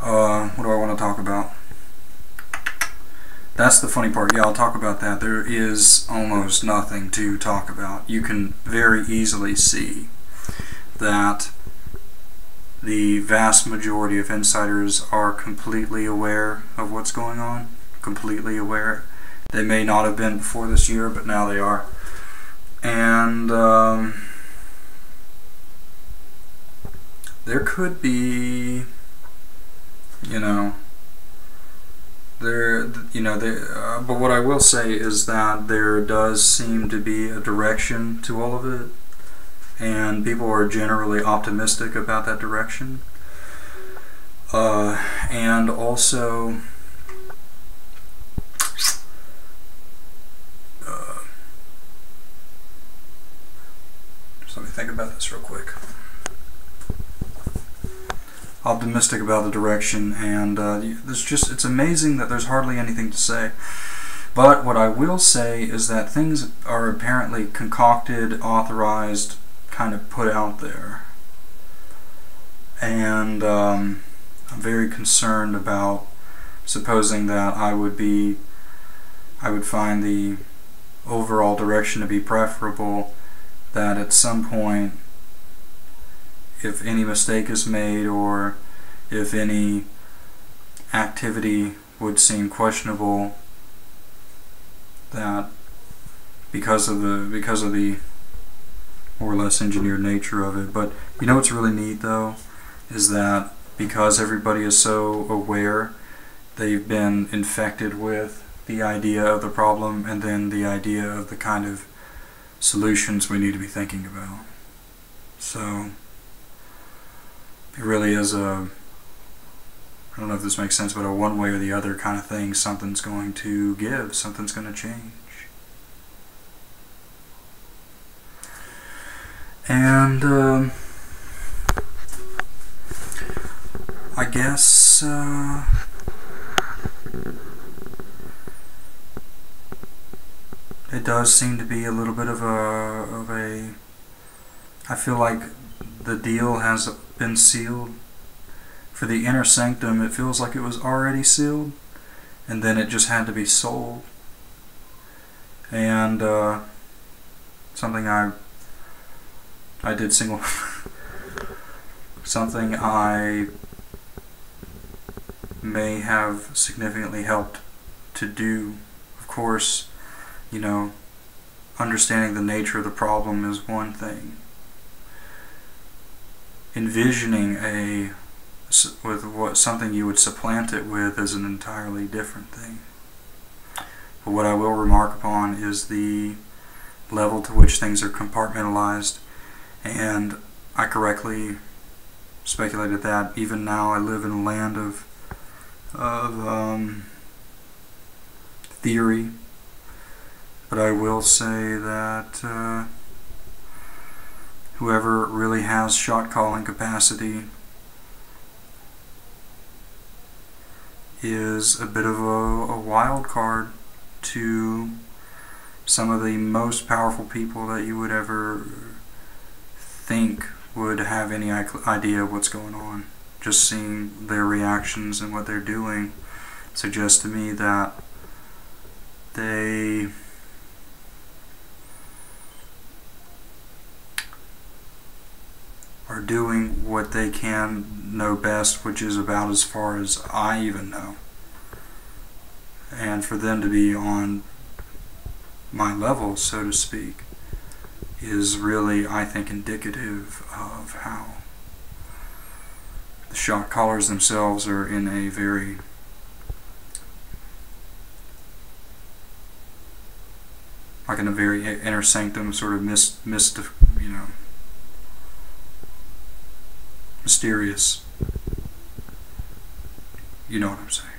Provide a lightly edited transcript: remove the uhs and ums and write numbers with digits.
What do I want to talk about? That's the funny part. Yeah, I'll talk about that. There is almost nothing to talk about. You can very easily see that the vast majority of insiders are completely aware of what's going on. Completely aware. They may not have been before this year, but now they are. And there could be, but what I will say is that there does seem to be a direction to all of it, and people are generally optimistic about that direction. And also, just let me think about this real quick. Optimistic about the direction, and it's amazing that there's hardly anything to say. But what I will say is that things are apparently concocted, authorized, kind of put out there, and I'm very concerned about supposing that I would find the overall direction to be preferable, that at some point, if any mistake is made or if any activity would seem questionable, that because of the more or less engineered nature of it. But you know what's really neat though is that because everybody is so aware, they've been infected with the idea of the problem and then the idea of the kind of solutions we need to be thinking about. So it really is I don't know if this makes sense, but a one way or the other kind of thing. Something's going to give, something's going to change. And I guess it does seem to be a little bit of a I feel like the deal has been sealed. For the inner sanctum, it feels like it was already sealed, and then it just had to be sold. And something I did single something I may have significantly helped to do. Of course, understanding the nature of the problem is one thing. Envisioning something you would supplant it with is an entirely different thing. But what I will remark upon is the level to which things are compartmentalized, and I correctly speculated that even now I live in a land of theory. But I will say that whoever really has shot calling capacity is a bit of a wild card to some of the most powerful people that you would ever think would have any idea of what's going on. Just seeing their reactions and what they're doing suggests to me that they are doing what they can know best, which is about as far as I even know. And for them to be on my level, so to speak, is really, I think, indicative of how the shot callers themselves are in a very inner sanctum sort of mysterious. You know what I'm saying.